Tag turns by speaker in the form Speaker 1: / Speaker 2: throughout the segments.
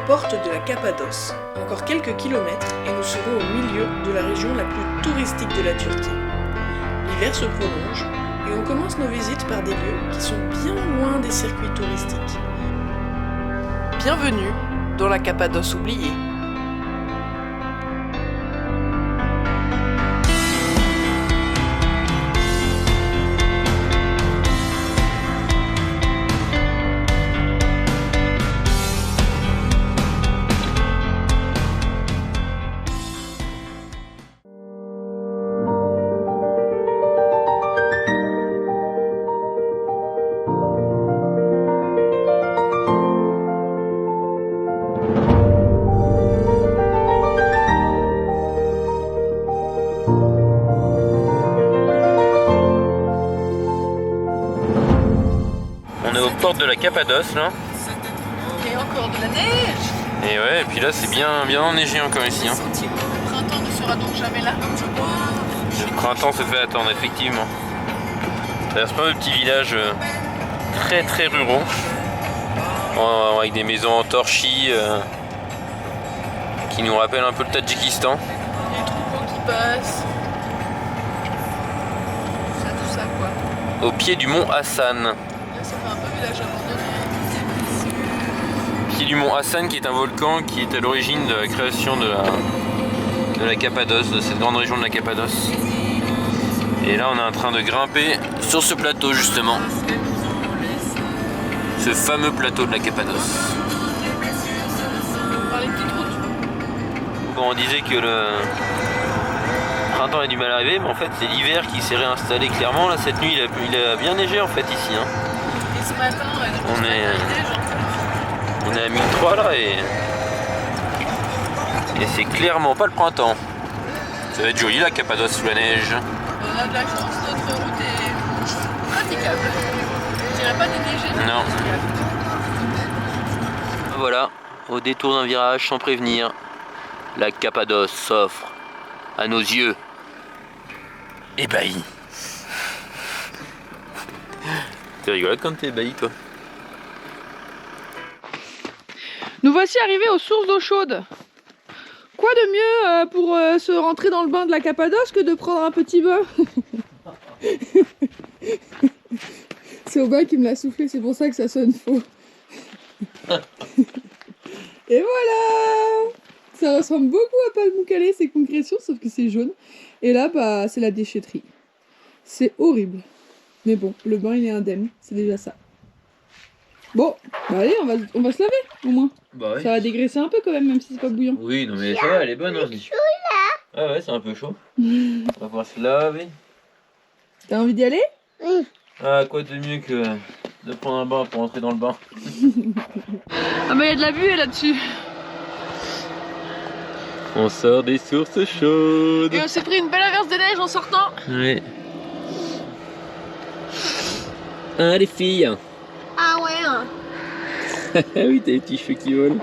Speaker 1: porte de la Cappadoce. Encore quelques kilomètres et nous serons au milieu de la région la plus touristique de la Turquie. L'hiver se prolonge et on commence nos visites par des lieux qui sont bien loin des circuits touristiques. Bienvenue dans la Cappadoce oubliée.
Speaker 2: On est aux portes de la Cappadoce là.
Speaker 1: Et encore de la neige.
Speaker 2: Et ouais, et puis là c'est bien enneigé encore ici. Hein.
Speaker 1: Le printemps ne sera donc jamais là.
Speaker 2: Le printemps se fait attendre effectivement. C'est pas un petit village très ruraux. Avec des maisons en torchis qui nous rappellent un peu le Tadjikistan.
Speaker 1: Les troupeaux qui passent. Tout ça quoi.
Speaker 2: Au pied du mont Hassan.
Speaker 1: Là ça fait un peu village abandonné.
Speaker 2: Pied du mont Hassan qui est un volcan qui est à l'origine de la création de la Cappadoce, de cette grande région de la Cappadoce. Et là on est en train de grimper sur ce plateau justement. Ce fameux plateau de la Cappadoce.
Speaker 1: Par les petites routes.
Speaker 2: Bon, on disait que le printemps a du mal à arriver, mais en fait c'est l'hiver qui s'est réinstallé clairement. Là cette nuit il a bien neigé en fait ici. Hein.
Speaker 1: Et ce matin,
Speaker 2: On est à 1003 là et c'est clairement pas le printemps. Ça va être joli la Cappadoce sous la neige.
Speaker 1: on a de la chance, notre route est praticable. Je dirais pas déneigée.
Speaker 2: Non. Voilà, au détour d'un virage sans prévenir, la Cappadoce s'offre à nos yeux ébahis. T'es rigolote quand t'es ébahi toi.
Speaker 1: Nous voici arrivés aux sources d'eau chaude. Quoi de mieux pour se rentrer dans le bain de la Cappadoce que de prendre un petit bain? C'est Aubin qui me l'a soufflé, c'est pour ça que ça sonne faux. Et voilà! Ça ressemble beaucoup à Pamukkale, ces concrétions, sauf que c'est jaune. Et là, bah, c'est la déchetterie. C'est horrible. Mais bon, le bain il est indemne, c'est déjà ça. Bon, bah allez, on va se laver au moins.
Speaker 2: Bah oui.
Speaker 1: Ça va dégraisser un peu quand même si c'est pas bouillant.
Speaker 2: Oui, non mais ça va, elle est bonne. Hein. Ah ouais, c'est un peu chaud. On va pouvoir se laver.
Speaker 1: T'as envie d'y aller?
Speaker 3: Oui.
Speaker 2: Ah, quoi de mieux que de prendre un bain pour entrer dans le bain.
Speaker 1: Ah mais il y a de la buée là-dessus.
Speaker 2: On sort des sources chaudes.
Speaker 1: Et on s'est pris une belle averse de neige en sortant.
Speaker 2: Oui. Ah les filles.
Speaker 3: Ah ouais. Hein.
Speaker 2: Oui, t'as les petits cheveux qui volent.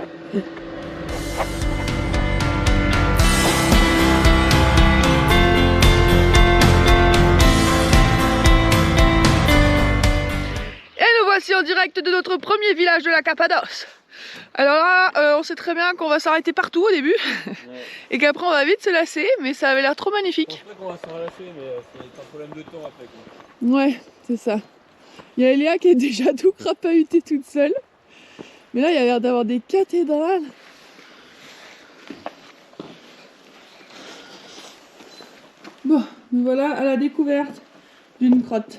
Speaker 1: Et nous voici en direct de notre premier village de la Cappadoce. Alors là, on sait très bien qu'on va s'arrêter partout au début. Ouais. Et qu'après on va vite se lasser, mais ça avait l'air trop magnifique.
Speaker 2: Je pense pas qu'on va s'en lasser, mais c'est un problème de temps après quoi.
Speaker 1: Ouais, c'est ça. Il y a Eléa qui est déjà tout crapahutée toute seule. Mais là, il y a l'air d'avoir des cathédrales. Bon, nous voilà à la découverte d'une grotte.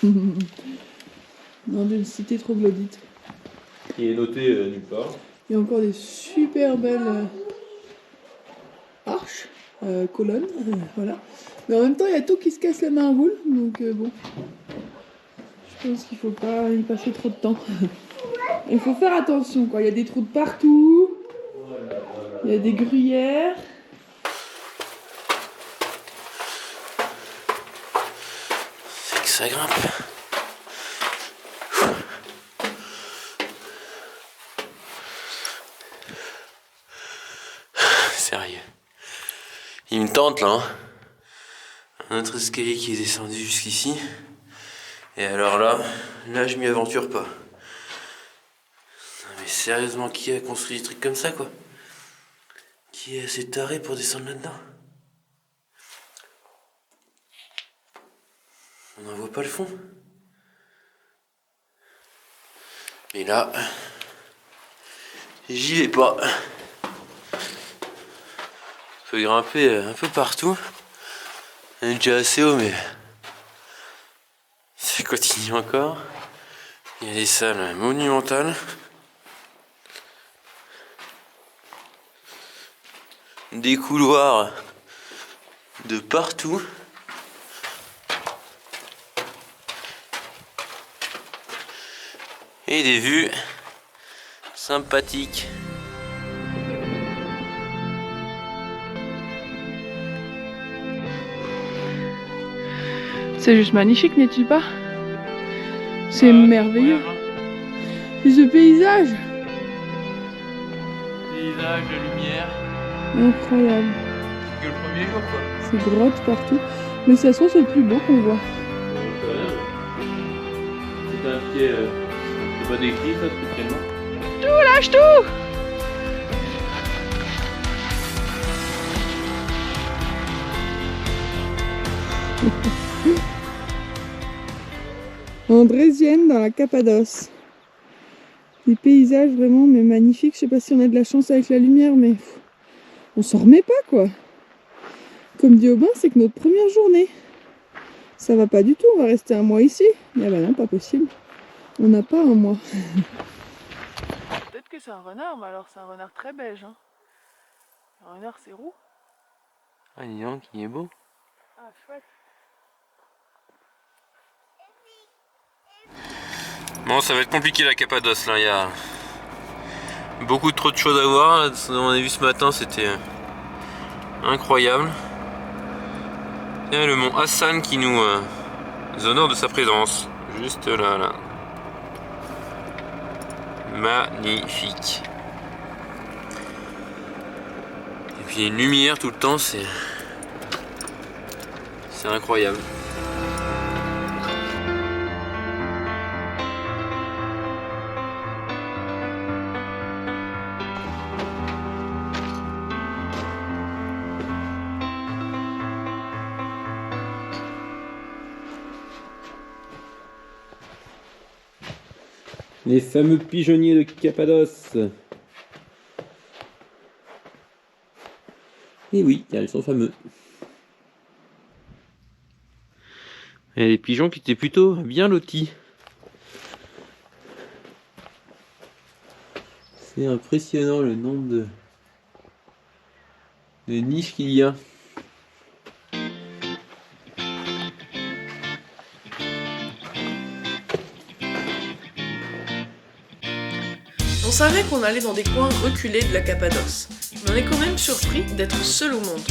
Speaker 1: Non, d'une cité troglodyte.
Speaker 2: Qui est noté nulle part.
Speaker 1: Il y a encore des super belles arches, colonnes, voilà. Mais en même temps, il y a tout qui se casse la main à roule, donc bon. Je pense qu'il faut pas y passer trop de temps. Il faut faire attention, quoi. Il y a des trous de partout. Il y a des gruyères.
Speaker 2: C'est que ça grimpe. Sérieux. Il y a une tente là. Hein. Un autre escalier qui est descendu jusqu'ici. Et alors là je m'y aventure pas. Mais sérieusement, qui a construit des trucs comme ça, quoi? Qui est assez taré pour descendre là-dedans? On n'en voit pas le fond. Mais là, j'y vais pas. On peut grimper un peu partout. On est déjà assez haut, mais ça continue encore. Il y a des salles monumentales. Des couloirs de partout. Et des vues sympathiques.
Speaker 1: C'est juste magnifique, n'est-il pas? C'est merveilleux. Et ce paysage.
Speaker 2: Paysage, la lumière.
Speaker 1: Incroyable.
Speaker 2: C'est que le premier jour, quoi.
Speaker 1: C'est grottes partout. Mais ça se trouve, c'est le plus beau qu'on voit.
Speaker 2: C'est un pied. C'est pas décrit, ça, spécialement.
Speaker 1: Tout, lâche tout! Andrézienne dans la Cappadoce. Des paysages vraiment mais magnifiques. Je sais pas si on a de la chance avec la lumière, mais on s'en remet pas, quoi. Comme dit Aubin, c'est que notre première journée. Ça va pas du tout, on va rester un mois ici. Ah bah non, pas possible. On n'a pas un mois. Peut-être que c'est un renard, mais alors c'est un renard très beige. Hein. Un renard, c'est roux.
Speaker 2: Ah, dis donc, il est beau.
Speaker 1: Ah, chouette.
Speaker 2: Bon, ça va être compliqué la Cappadoce là, il y a beaucoup trop de choses à voir. Ce qu'on a vu ce matin, c'était incroyable. Il y a le mont Hassan qui nous honore de sa présence, juste là, là. Magnifique. Et puis il y a une lumière tout le temps, c'est incroyable. Les fameux pigeonniers de Cappadoce. Et oui, car ils sont fameux. Et les pigeons qui étaient plutôt bien lotis. C'est impressionnant le nombre de niches qu'il y a.
Speaker 3: On savait qu'on allait dans des coins reculés de la Cappadoce, mais on est quand même surpris d'être seul au monde.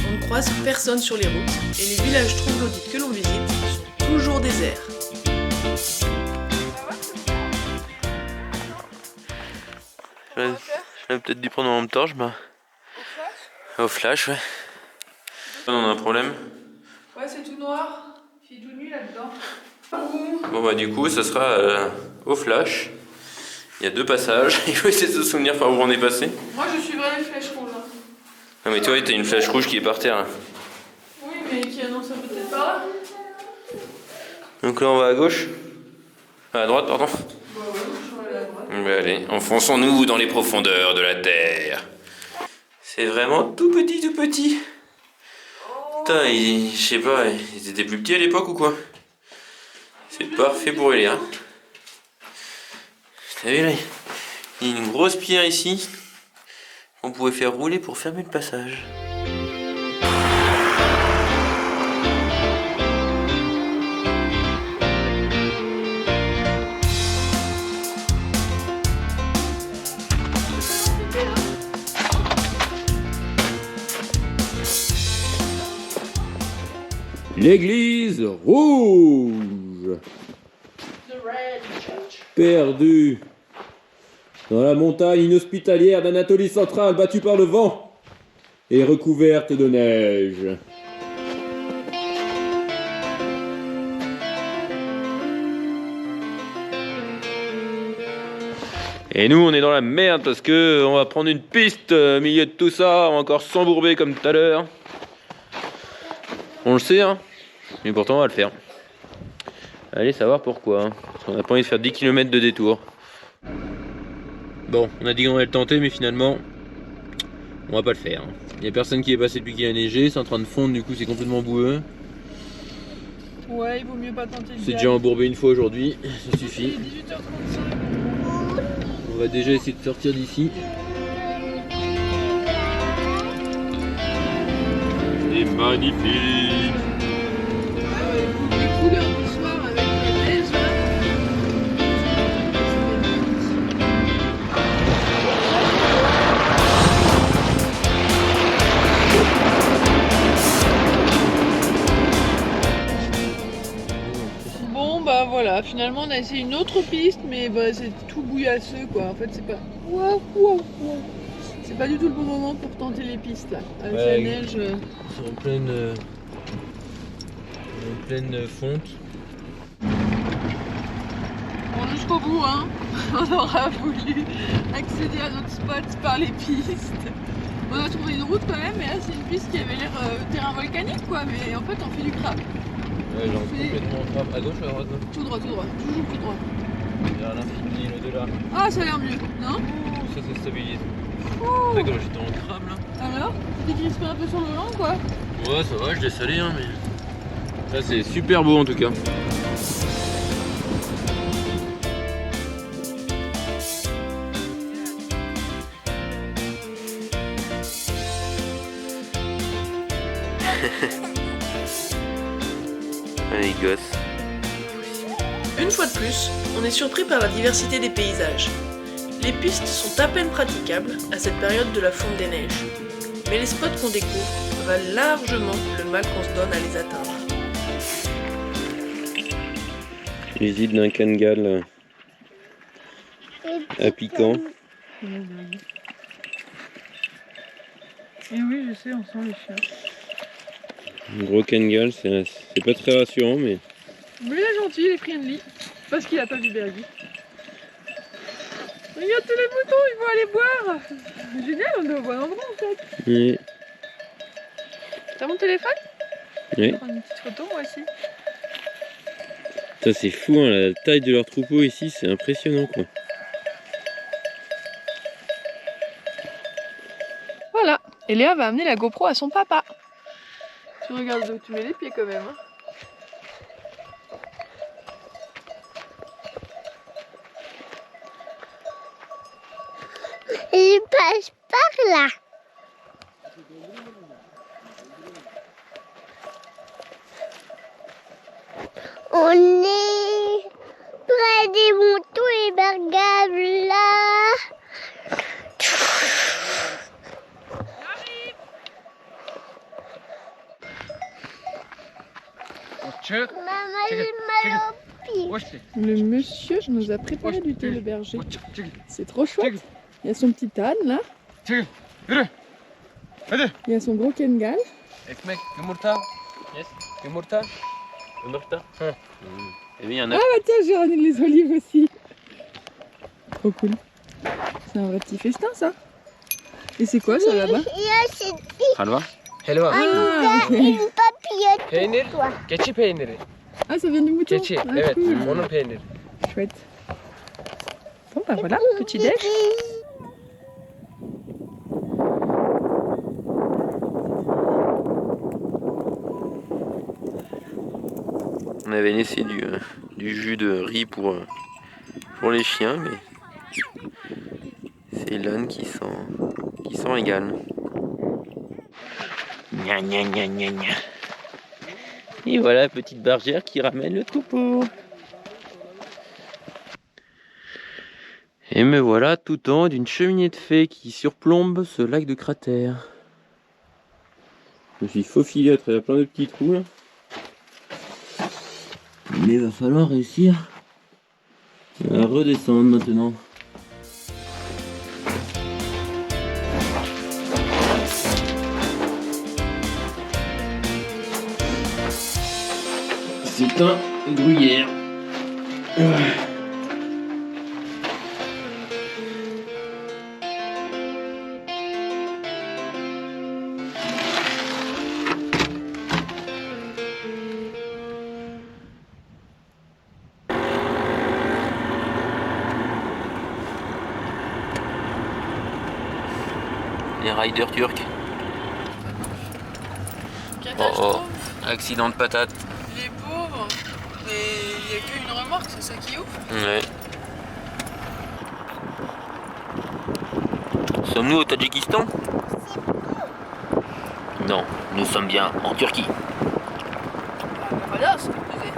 Speaker 3: On ne croise personne sur les routes, et les villages troglodytes que l'on visite sont toujours déserts.
Speaker 2: J'aurais peut-être dû prendre mon torche, bah. Au flash, ouais. On a un problème.
Speaker 1: Ouais, c'est tout noir. Je suis tout nu là-dedans.
Speaker 2: Bon bah du coup, ça sera au flash. Il y a 2 passages. Il faut essayer de se souvenir par où on est passé.
Speaker 1: Moi, je suivrai les flèches rouges. Hein.
Speaker 2: Non mais toi, t'as une flèche rouge qui est par terre. Hein.
Speaker 1: Oui, mais qui annonce peut-être pas là.
Speaker 2: Donc là, on va à gauche. À droite, pardon.
Speaker 1: Bah ouais, je vais aller à droite.
Speaker 2: Bah allez, enfonçons-nous dans les profondeurs de la terre. C'est vraiment tout petit, tout petit. Putain, je sais pas, ils étaient plus petits à l'époque ou quoi? C'est parfait pour aller, hein. T'as vu là? Il y a une grosse pierre ici qu'on pouvait faire rouler pour fermer le passage. L'église rouge. Perdue dans la montagne inhospitalière d'Anatolie centrale, battue par le vent et recouverte de neige. Et nous, on est dans la merde parce que on va prendre une piste au milieu de tout ça. On va encore s'embourber comme tout à l'heure. On le sait, hein. Mais pourtant, on va le faire. Allez savoir pourquoi. Hein. Parce qu'on n'a pas envie de faire 10 km de détour. Bon, on a dit qu'on allait le tenter, mais finalement, on va pas le faire. Il n'y a personne qui est passé depuis qu'il a neigé. C'est en train de fondre, du coup, c'est complètement boueux.
Speaker 1: Ouais, il vaut mieux pas tenter le
Speaker 2: C'est déjà embourbé une fois aujourd'hui. Ça suffit.
Speaker 1: Il est 18h35.
Speaker 2: On va déjà essayer de sortir d'ici. C'est magnifique.
Speaker 1: Les couleurs du soir avec la neige là. Bon bah voilà, finalement on a essayé une autre piste mais bah c'est tout bouillasseux quoi. En fait c'est pas. Waouh, waouh, waouh. C'est pas du tout le bon moment pour tenter les pistes là. Avec la neige.
Speaker 2: C'est en pleine fonte.
Speaker 1: Bon, jusqu'au bout, hein. On aura voulu accéder à notre spot par les pistes. On a trouvé une route quand même, mais là c'est une piste qui avait l'air terrain volcanique quoi, mais en fait on fait du crabe.
Speaker 2: Ouais, genre complètement crabe. À gauche ou à droite?
Speaker 1: Tout droit, toujours tout droit.
Speaker 2: Vers l'infini, l'au-delà.
Speaker 1: Ah, ça a l'air mieux, non?
Speaker 2: Ça stabilise.
Speaker 1: Oh.
Speaker 2: D'accord, j'étais dans le crabe là.
Speaker 1: Alors? Tu t'es crispé un peu sur le volant quoi?
Speaker 2: Ouais, ça va, je laisse aller, hein, mais. Là, c'est super beau en tout cas. Les gosses.
Speaker 3: Une fois de plus, on est surpris par la diversité des paysages. Les pistes sont à peine praticables à cette période de la fonte des neiges. Mais les spots qu'on découvre valent largement le mal qu'on se donne à les atteindre.
Speaker 2: Visite d'un Kangal à Piquant.
Speaker 1: Et oui, je sais, on sent les chiens.
Speaker 2: Un gros Kangal, c'est pas très rassurant, mais.
Speaker 1: Mais il est gentil, il est friendly. Parce qu'il a pas vu Bergy. Regarde tous les moutons, ils vont aller boire. Génial, on est au bon endroit en fait.
Speaker 2: Oui.
Speaker 1: T'as mon téléphone?
Speaker 2: Oui.
Speaker 1: Je vais prendre une petite photo moi aussi.
Speaker 2: Ça c'est fou, hein, la taille de leur troupeau ici, c'est impressionnant quoi.
Speaker 1: Voilà. Et Léa va amener la GoPro à son papa. Tu regardes où tu mets les pieds quand même. Hein.
Speaker 4: Il passe par là. On est près des moutons et regarde là. Maman, j'ai mal au pied.
Speaker 1: Le monsieur nous a préparé du thé, le berger. C'est trop chouette. Il y a son petit âne là. Il y a son gros Kengal.
Speaker 2: Ekmek, yumurta. Yes, yumurta. Yumurta. Et oui, il y en a.
Speaker 1: Ah bah tiens, j'ai ramené les olives aussi. Trop cool. C'est un vrai petit festin ça. Et c'est quoi ça là-bas?
Speaker 2: Halva.
Speaker 5: Helva.
Speaker 1: Ah, ok.
Speaker 4: Une papillote
Speaker 5: Peynir.
Speaker 4: pour toi.
Speaker 5: Keçi peyniri.
Speaker 1: Ah, ça vient du mouton.
Speaker 5: Keçi.
Speaker 1: Ah,
Speaker 5: Evet.
Speaker 1: cool.
Speaker 5: Onun peyniri.
Speaker 1: Chouette. Bon bah voilà, petit déj.
Speaker 2: On avait laissé du jus de riz pour les chiens, mais c'est l'âne qui s'en régale. Gna gna gna gna gna. Et voilà la petite bergère qui ramène le troupeau. Et me voilà tout en haut d'une cheminée de fée qui surplombe ce lac de cratère. Je me suis faufilé à travers plein de petits trous là. Mais il va falloir réussir à redescendre maintenant. C'est un gruyère. Les riders turcs.
Speaker 3: Catastrophe.
Speaker 2: Accident de patate.
Speaker 3: Les pauvres. Mais il n'y a qu'une remorque, c'est ça qui est ouf.
Speaker 2: Ouais. Sommes-nous au Tadjikistan? Non, nous sommes bien en Turquie.
Speaker 3: Voilà, c'est ce que je disais.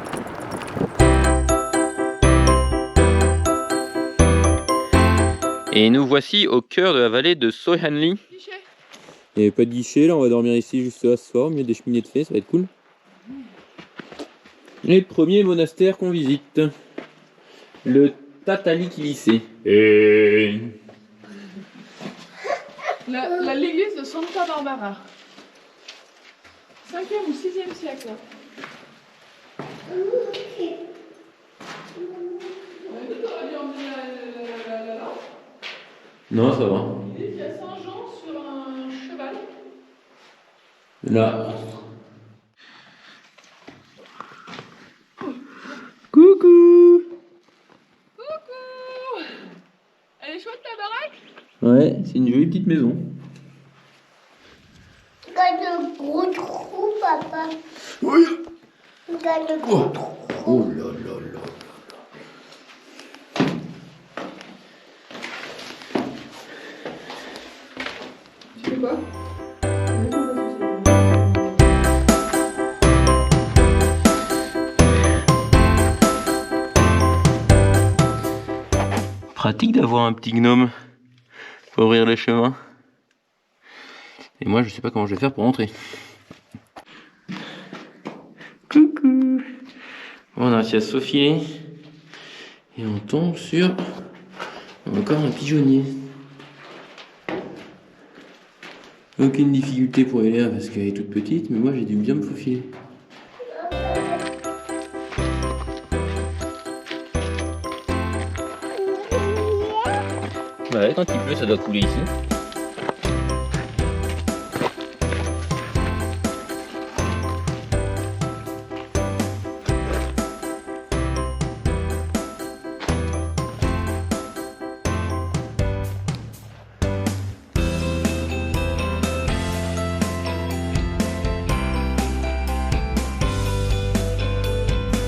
Speaker 2: Et nous voici au cœur de la vallée de Soyhanli. Il n'y avait pas de guichet, là on va dormir ici juste là ce soir, au milieu des cheminées de fées, ça va être cool. Et le premier monastère qu'on visite, le Tatali Kilisé. Et...
Speaker 3: L'église de Santa Barbara. 5e ou 6e siècle.
Speaker 2: Non, ça va.
Speaker 3: Il y a Saint-Jean sur un cheval.
Speaker 2: Là. Coucou.
Speaker 3: Coucou. Elle est chouette la baraque?
Speaker 2: Ouais, c'est une jolie petite maison.
Speaker 4: Regarde le gros trou, papa.
Speaker 2: Oui.
Speaker 4: Regarde le gros trou.
Speaker 2: Oh là là là.
Speaker 1: Tu fais quoi?
Speaker 2: Pratique d'avoir un petit gnome pour ouvrir les chemins. Et moi je sais pas comment je vais faire pour rentrer. Coucou. On a réussi à se faufiler. Et on tombe sur encore un pigeonnier. Aucune difficulté pour Eléa parce qu'elle est toute petite, mais moi j'ai dû bien me faufiler. Ouais, quand il pleut, ça doit couler ici.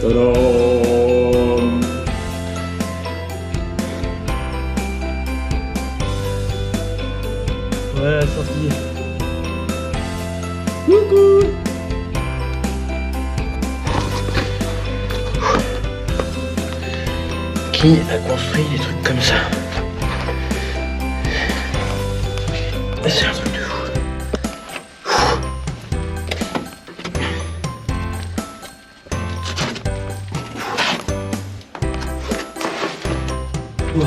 Speaker 2: Tadam! Voilà la sortie. Coucou! Qui a construit des trucs comme ça? C'est un truc de fou. Wow.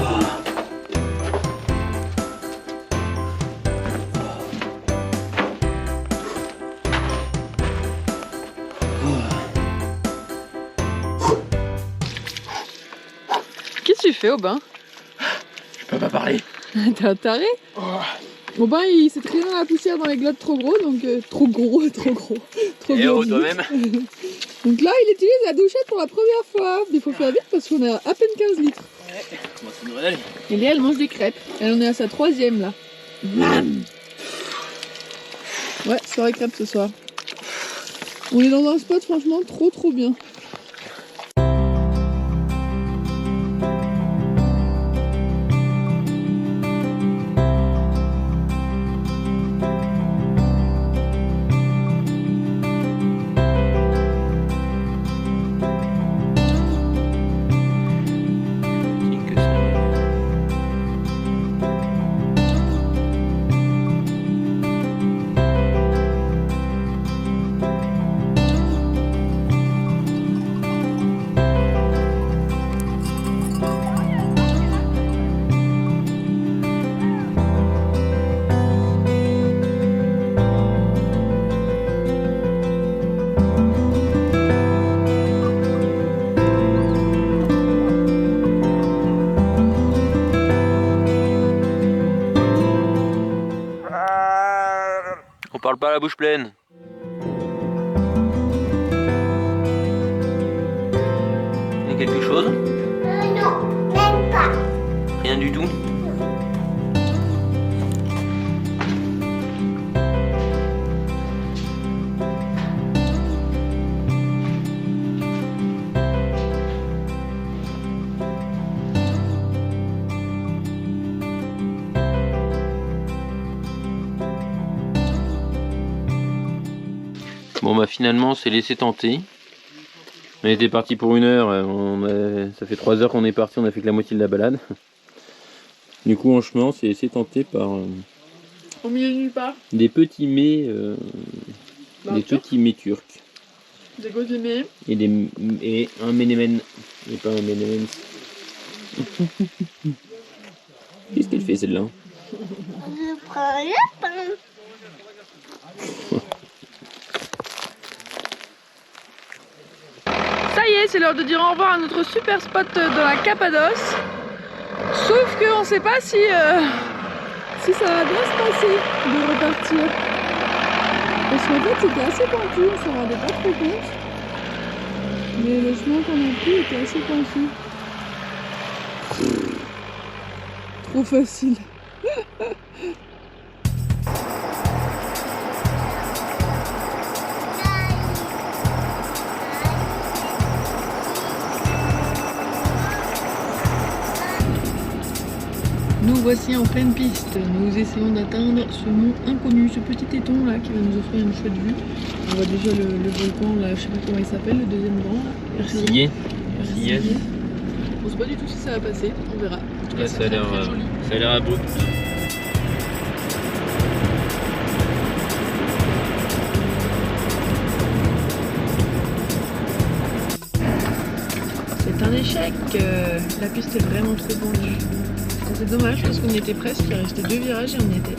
Speaker 1: Qu'est-ce que tu fais, Aubin?
Speaker 2: Je peux pas parler.
Speaker 1: T'es un taré? Aubin, il s'est traîné dans la poussière dans les glottes trop gros, donc trop gros. Trop
Speaker 2: Et oh,
Speaker 1: gros.
Speaker 2: toi-même.
Speaker 1: Donc là, il utilise la douchette pour la première fois. Il faut faire vite parce qu'on a à peine 15 litres.
Speaker 2: Comment ça devrait aller?
Speaker 1: Et Léa, elle mange des crêpes. Elle en est à sa 3e là. Ouais, soirée crêpes ce soir. On est dans un spot franchement trop bien.
Speaker 2: On parle pas à la bouche pleine. Il y a quelque chose?
Speaker 4: Non, même pas.
Speaker 2: Rien du tout. va finalement s'est laissé tenter. On était parti pour 1 heure, ça fait 3 heures qu'on est parti, on a fait que la moitié de la balade. Du coup en chemin on s'est laissé tenter par
Speaker 1: Au milieu de nulle part.
Speaker 2: des petits mets, petits mets turcs.
Speaker 1: Des gros aimés.
Speaker 2: Et un menemen. Et pas un menemen. Qu'est-ce qu'elle fait celle-là?
Speaker 4: Je prends le pain.
Speaker 1: Ça y est, c'est l'heure de dire au revoir à notre super spot dans la Cappadoce. Sauf qu'on ne sait pas si ça va bien se passer de repartir. Parce qu'en fait c'était assez pentu, on s'en rendait pas trop compte. Mais le chemin qu'on a pris était assez pentu. Trop facile. Nous voici en pleine piste. Nous essayons d'atteindre ce mont inconnu, ce petit éton là qui va nous offrir une chouette vue. On voit déjà le volcan là, je sais pas comment il s'appelle, le deuxième grand là.
Speaker 2: Sillé.
Speaker 1: On sait pas du tout si ça va passer, on verra. En tout cas,
Speaker 2: Ça a l'air abrupt.
Speaker 1: C'est un échec, la piste est vraiment trop pendue. C'est dommage parce qu'on y était presque, il restait 2 virages et on y était.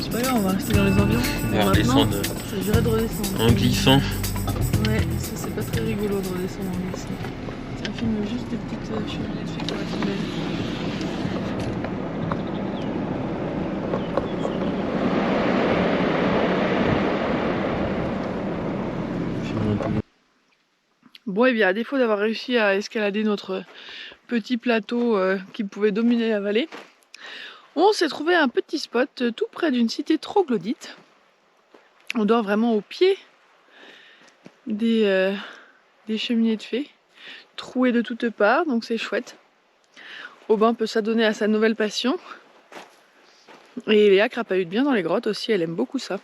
Speaker 1: C'est pas grave, on va rester dans les environs.
Speaker 2: On va
Speaker 1: maintenant,
Speaker 2: redescendre
Speaker 1: ça dirait de redescendre.
Speaker 2: en glissant.
Speaker 1: Ouais, ça c'est pas très rigolo de redescendre en glissant. Tiens, filme juste des petites cheminées de filles pour la filmer. Bon, et bien, à défaut d'avoir réussi à escalader notre petit plateau qui pouvait dominer la vallée, on s'est trouvé un petit spot tout près d'une cité troglodyte. On dort vraiment au pied des cheminées de fées, trouées de toutes parts, donc c'est chouette. Aubin peut s'adonner à sa nouvelle passion. Et Léa crapahute bien dans les grottes aussi, elle aime beaucoup ça.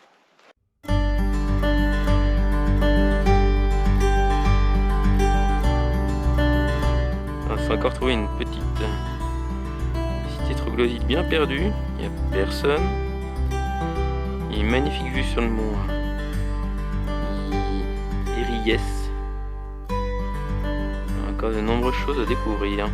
Speaker 2: On a encore trouvé une petite cité troglodyte bien perdue. Il n'y a personne. Il y a une magnifique vue sur le mont Eriès. Il y a encore de nombreuses choses à découvrir.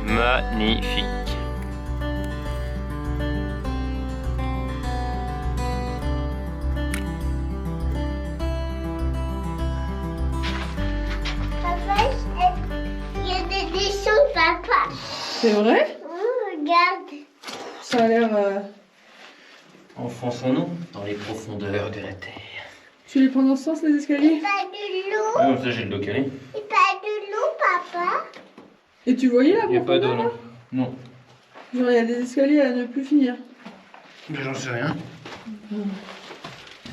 Speaker 2: Magnifique.
Speaker 4: Papa, il y a des dessins, papa.
Speaker 1: C'est vrai?
Speaker 4: Regarde.
Speaker 1: Ça a l'air...
Speaker 2: Enfonçons-nous dans les profondeurs de la terre.
Speaker 1: Tu les prends dans ce sens les escaliers?
Speaker 4: Pas de l'eau.
Speaker 2: Ah, ça j'ai le dos calé.
Speaker 4: Et pas de l'eau, papa.
Speaker 1: Et tu voyais la
Speaker 2: Il n'y a pas d'eau,
Speaker 1: profondeur là?
Speaker 2: non. Non.
Speaker 1: Genre il y a des escaliers à ne plus finir.
Speaker 2: Mais j'en sais rien.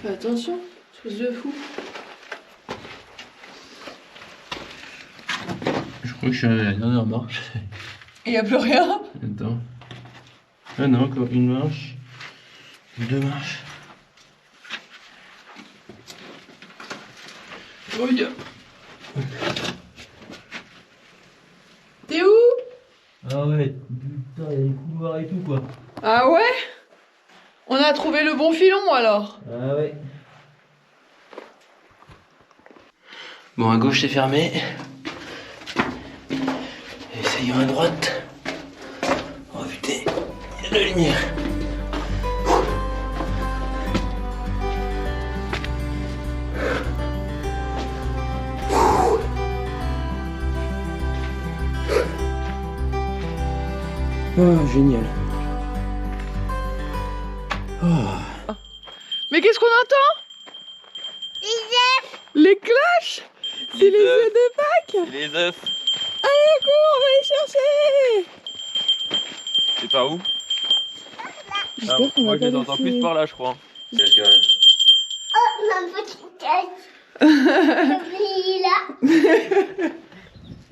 Speaker 1: Fais attention, espèce de fou.
Speaker 2: Je crois que je suis à la dernière marche.
Speaker 1: Il n'y a plus rien.
Speaker 2: Attends. Ah non, encore une marche. 2 marches. Oh,
Speaker 1: T'es où?
Speaker 2: ah ouais, putain, il y a des couloirs et tout quoi.
Speaker 1: Ah ouais? On a trouvé le bon filon alors.
Speaker 2: Ah ouais. Bon, à gauche c'est fermé. Essayons à droite. Oh putain, il y a de la lumière. Oh, génial. Oh.
Speaker 1: Mais qu'est-ce qu'on entend? Les cloches? C'est les œufs de Pâques?
Speaker 2: Les œufs.
Speaker 1: Allez, au cours, on va les chercher.
Speaker 2: C'est par où?
Speaker 1: J'espère qu'on
Speaker 2: moi
Speaker 1: va
Speaker 2: je les
Speaker 1: pas
Speaker 2: entends
Speaker 1: laisser-
Speaker 2: plus par là, je crois.
Speaker 4: Oh, ma petite tasse. Et là.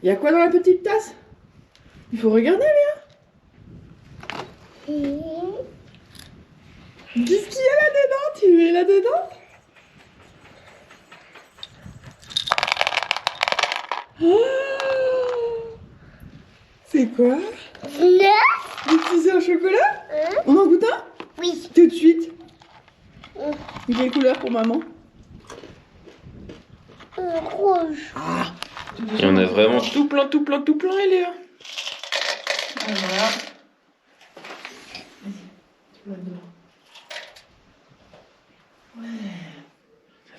Speaker 1: Il y a quoi dans la petite tasse? Il faut regarder, Léa. Qu'est-ce qu'il y a là-dedans? Tu mets là-dedans? Oh, c'est quoi? Des petits œufs au chocolat? On en goûte un?
Speaker 4: Oui.
Speaker 1: Tout de suite. Quelle couleur pour maman?
Speaker 4: Rouge.
Speaker 1: Ah,
Speaker 2: Il y en a vraiment.
Speaker 1: tout plein, Léa. Voilà. Tu vas dedans. Ouais.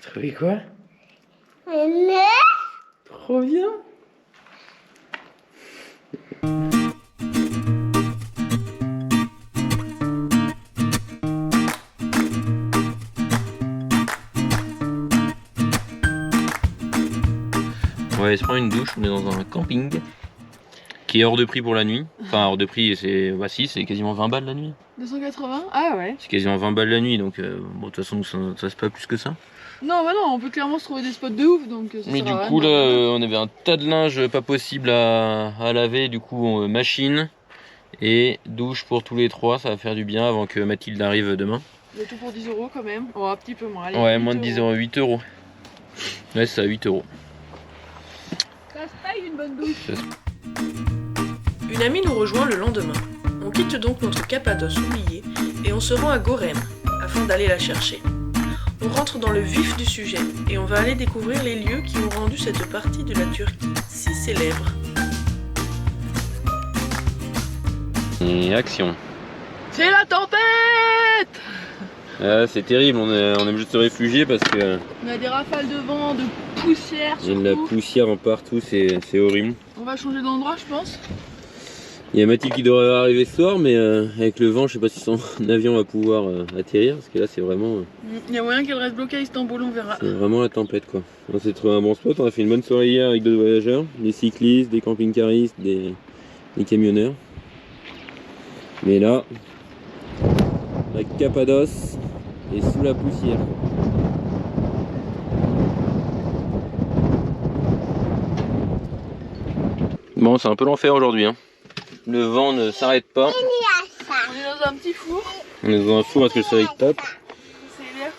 Speaker 1: T'as trouvé quoi? Trop bien.
Speaker 2: On va aller se prendre une douche, on est dans un camping qui est hors de prix pour la nuit. Enfin hors de prix, c'est bah si, c'est quasiment 20 balles la nuit.
Speaker 1: 280? Ah ouais.
Speaker 2: C'est quasiment 20 balles la nuit, donc bon de toute façon ça se passe pas plus que ça.
Speaker 1: Non, bah non, on peut clairement se trouver des spots de ouf, donc ça
Speaker 2: Mais
Speaker 1: sert
Speaker 2: du
Speaker 1: à rien
Speaker 2: coup
Speaker 1: de-
Speaker 2: là, on avait un tas de linge pas possible à laver, du coup machine et douche pour tous les trois, ça va faire du bien avant que Mathilde arrive demain.
Speaker 1: Le tout pour 10 € quand même. Oh, un petit peu moins. Allez,
Speaker 2: Ouais,
Speaker 1: 8
Speaker 2: moins de 10 €, 8 €. Ouais, c'est à 8 €.
Speaker 1: Ça se taille une bonne douche.
Speaker 3: Une amie nous rejoint le lendemain. On quitte donc notre Cappadoce oubliée et on se rend à Gorem afin d'aller la chercher. On rentre dans le vif du sujet et on va aller découvrir les lieux qui ont rendu cette partie de la Turquie si célèbre.
Speaker 2: Et action.
Speaker 1: C'est la tempête!
Speaker 2: Ah, c'est terrible, on est obligé de se réfugier parce que
Speaker 1: On a des rafales de vent, de poussière
Speaker 2: il y a de la
Speaker 1: surtout.
Speaker 2: poussière en partout, c'est horrible.
Speaker 1: On va changer d'endroit, je pense.
Speaker 2: Il y a Mathilde qui devrait arriver ce soir, mais avec le vent, je sais pas si son avion va pouvoir atterrir, parce que là c'est vraiment
Speaker 1: Il y a moyen qu'elle reste bloquée à Istanbul, on verra.
Speaker 2: la tempête quoi. On s'est trouvé un bon spot, on a fait une bonne soirée hier avec d'autres voyageurs, des cyclistes, des camping-caristes, des camionneurs. Mais là, la Cappadoce est sous la poussière. Bon, c'est un peu l'enfer aujourd'hui, hein. Le vent ne s'arrête pas.
Speaker 1: On est dans un petit four.
Speaker 2: On est dans un four parce que le soleil tape.
Speaker 1: C'est l'air.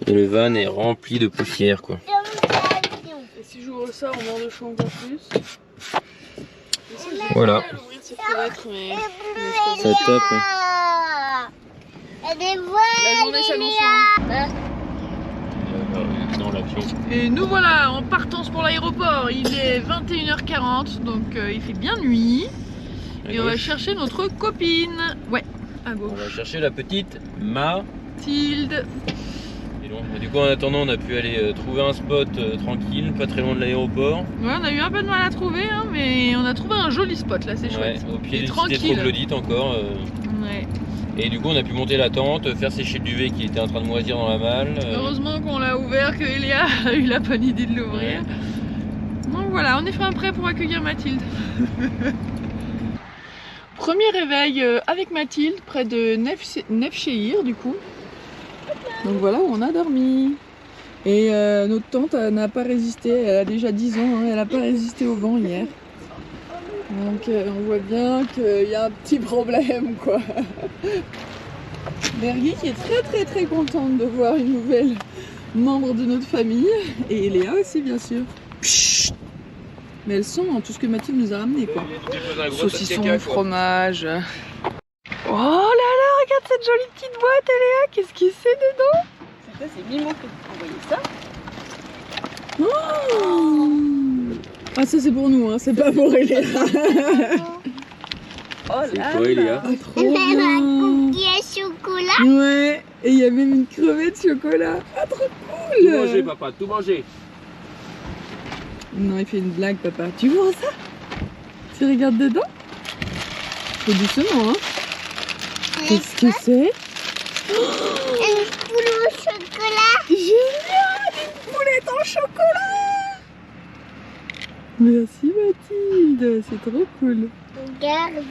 Speaker 2: Et le van est rempli de poussière quoi.
Speaker 1: Et si j'ouvre ça, on meurt de chaud encore plus. Et ça, j'ai
Speaker 2: Voilà.
Speaker 1: essayé d'ouvrir ces fenêtres, mais
Speaker 2: Ça tape. Hein.
Speaker 1: la journée s'annonce longue.
Speaker 2: Dans l'avion.
Speaker 1: Et nous voilà en partance pour l'aéroport. Il est 21h40, donc il fait bien nuit. Et on va chercher notre copine. Ouais, à
Speaker 2: On
Speaker 1: gauche.
Speaker 2: va chercher la petite Mathilde.
Speaker 1: Tilde.
Speaker 2: Et donc, du coup en attendant on a pu aller trouver un spot tranquille, pas très loin de l'aéroport.
Speaker 1: Ouais, on a eu un peu de mal à trouver, hein, mais on a trouvé un joli spot là, c'est
Speaker 2: Ouais,
Speaker 1: chouette.
Speaker 2: au pied
Speaker 1: Et
Speaker 2: d'une cité
Speaker 1: tranquille.
Speaker 2: troglodyte encore.
Speaker 1: Ouais.
Speaker 2: Et du coup on a pu monter la tente, faire sécher le duvet qui était en train de moisir dans la malle.
Speaker 1: Heureusement qu'on l'a ouvert, que Elia a eu la bonne idée de l'ouvrir. Donc voilà, on est fin prêt pour accueillir Mathilde. Premier réveil avec Mathilde près de Nevşehir du coup. Donc voilà où on a dormi. Et notre tante n'a pas résisté, elle a déjà 10 ans, hein, elle n'a pas résisté au vent hier. Donc on voit bien qu'il y a un petit problème quoi. Bergy qui est très contente de voir une nouvelle membre de notre famille. Et Léa aussi bien sûr. Psst. Mais elles sont dans tout ce que Mathilde nous a ramené quoi. Saucisson, fromage. Oh là là, regarde cette jolie petite boîte Léa, qu'est-ce qui c'est dedans?
Speaker 5: C'est Mimo qui a envoyé ça.
Speaker 1: Oh ah ça c'est pour nous, hein, c'est pas pour Léa.
Speaker 5: Oh
Speaker 2: C'est
Speaker 5: là
Speaker 2: quoi Elia?
Speaker 1: Ah, trop bien.
Speaker 4: cookie à chocolat.
Speaker 1: Ouais, et il y a même une crevette chocolat. Ah trop cool.
Speaker 2: Papa, tout manger.
Speaker 1: Non, il fait une blague papa. Tu vois ça? Tu regardes dedans? Faut doucement, hein. Qu'est-ce que c'est?
Speaker 4: Une poule au chocolat.
Speaker 1: Génial! Une poulette en chocolat! Merci Mathilde, c'est trop cool.
Speaker 4: Regarde.